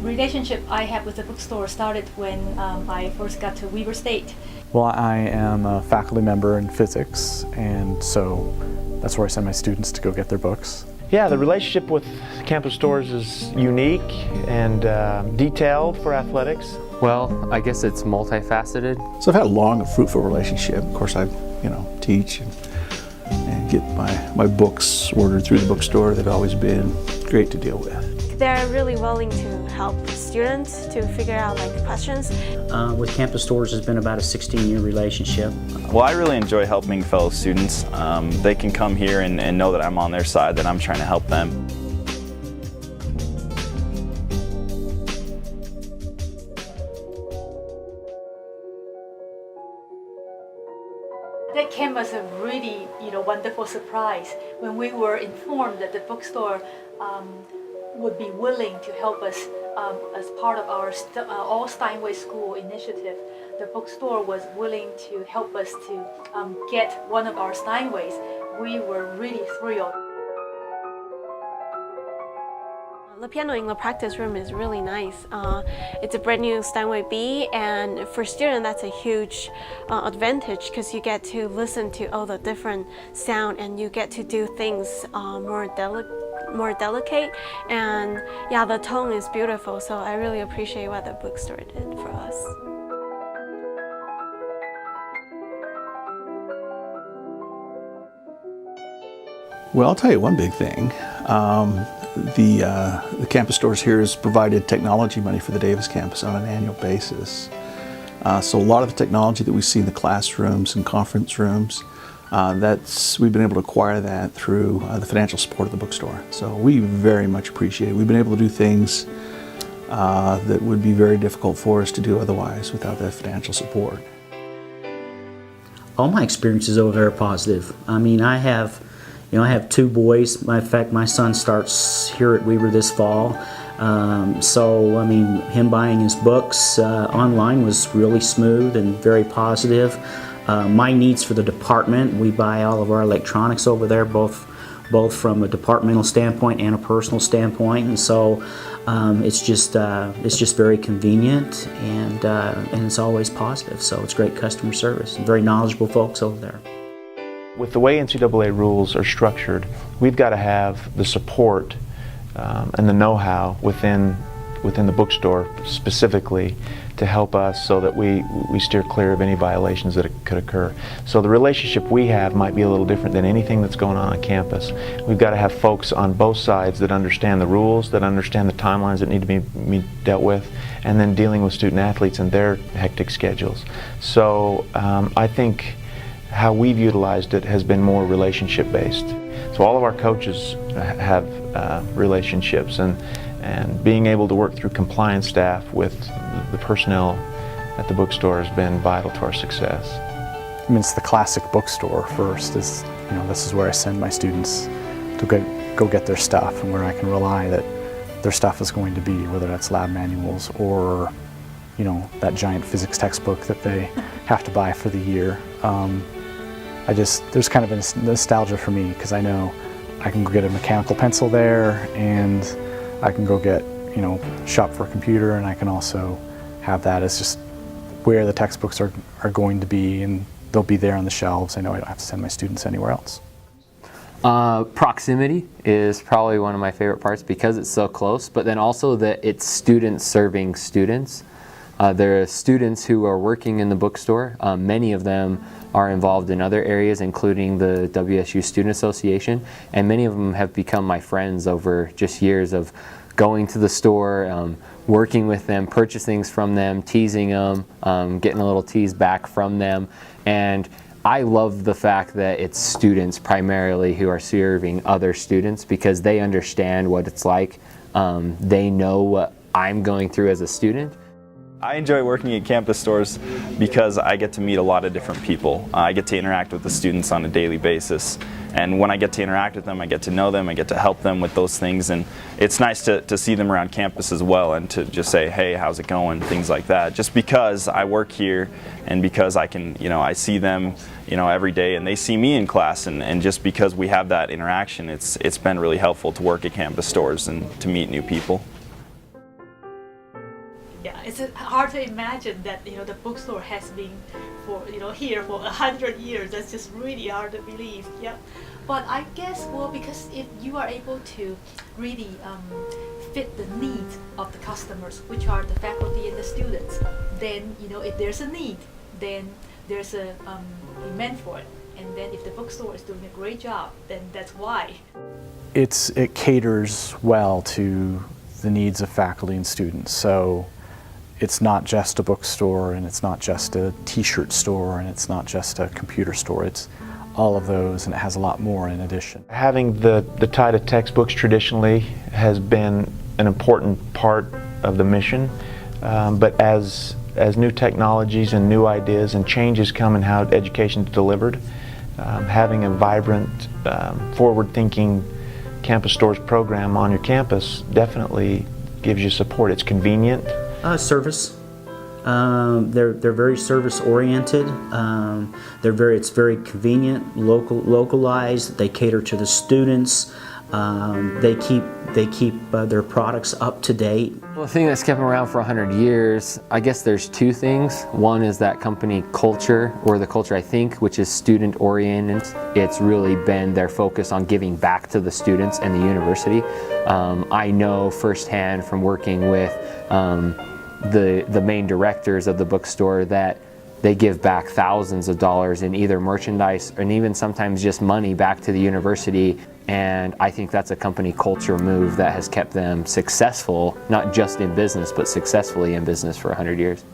relationship I have with the bookstore started when I first got to Weber State. Well, I am a faculty member in physics, and so that's where I send my students to go get their books. Yeah, the relationship with campus stores is unique and detailed for athletics. Well, I guess it's multifaceted. So I've had a long and fruitful relationship. Of course, I teach and get my books ordered through the bookstore. They've always been great to deal with. They're really willing to help students to figure out questions. With campus stores, it's been about a 16-year relationship. Well, I really enjoy helping fellow students. They can come here and know that I'm on their side, that I'm trying to help them. That came as a really wonderful surprise when we were informed that the bookstore would be willing to help us as part of our All Steinway School initiative. The bookstore was willing to help us to get one of our Steinways. We were really thrilled. The piano in the practice room is really nice. It's a brand new Steinway B, and for students that's a huge advantage because you get to listen to all the different sound and you get to do things more delicate, and yeah, the tone is beautiful, so I really appreciate what the bookstore did for us. Well, I'll tell you one big thing. The campus stores here has provided technology money for the Davis campus on an annual basis. So a lot of the technology that we see in the classrooms and conference rooms, we've been able to acquire that through the financial support of the bookstore. So we very much appreciate it. We've been able to do things that would be very difficult for us to do otherwise without that financial support. All my experiences over there are positive. I mean, I have two boys. In fact, my son starts here at Weber this fall. So, I mean, him buying his books online was really smooth and very positive. My needs for the department, we buy all of our electronics over there, both from a departmental standpoint and a personal standpoint, and so it's just very convenient, and it's always positive. So it's great customer service and very knowledgeable folks over there. With the way NCAA rules are structured, we've got to have the support and the know-how within the bookstore specifically to help us so that we steer clear of any violations that could occur. So the relationship we have might be a little different than anything that's going on campus. We've got to have folks on both sides that understand the rules, that understand the timelines that need to be dealt with, and then dealing with student athletes and their hectic schedules. So I think how we've utilized it has been more relationship based. So all of our coaches have relationships, and being able to work through compliance staff with the personnel at the bookstore has been vital to our success. I mean, it's the classic bookstore first. This is where I send my students to go get their stuff, and where I can rely that their stuff is going to be, whether that's lab manuals or that giant physics textbook that they have to buy for the year. There's kind of a nostalgia for me because I know I can go get a mechanical pencil there, and I can go get, shop for a computer, and I can also have that as just where the textbooks are going to be, and they'll be there on the shelves. I know I don't have to send my students anywhere else. Proximity is probably one of my favorite parts because it's so close, but then also that it's students serving students. There are students who are working in the bookstore. Many of them are involved in other areas, including the WSU Student Association, and many of them have become my friends over just years of going to the store, working with them, purchasing things from them, teasing them, getting a little tease back from them. And I love the fact that it's students primarily who are serving other students because they understand what it's like. They know what I'm going through as a student. I enjoy working at campus stores because I get to meet a lot of different people. I get to interact with the students on a daily basis, and when I get to interact with them, I get to know them, I get to help them with those things, and it's nice to see them around campus as well and to just say, hey, how's it going, things like that. Just because I work here and because I can, I see them every day and they see me in class, and just because we have that interaction, it's been really helpful to work at campus stores and to meet new people. Yeah, it's hard to imagine that the bookstore has been here for 100 years. That's just really hard to believe. Yeah, but I guess because if you are able to really fit the needs of the customers, which are the faculty and the students, then if there's a need, then there's a demand for it. And then if the bookstore is doing a great job, then that's why. It caters well to the needs of faculty and students. So it's not just a bookstore, and it's not just a t-shirt store, and it's not just a computer store. It's all of those, and it has a lot more in addition. Having the tie to textbooks traditionally has been an important part of the mission, but as new technologies and new ideas and changes come in how education is delivered, having a vibrant, forward-thinking campus stores program on your campus definitely gives you support. It's convenient. Service. They're very service oriented. It's very convenient, localized. They cater to the students. They keep their products up to date. Well, the thing that's kept them around for 100 years, I guess there's two things. One is that company culture, or the culture I think, which is student oriented. It's really been their focus on giving back to the students and the university. I know firsthand from working with the main directors of the bookstore that they give back thousands of dollars in either merchandise and even sometimes just money back to the university. And I think that's a company culture move that has kept them successful, not just in business, but successfully in business for 100 years.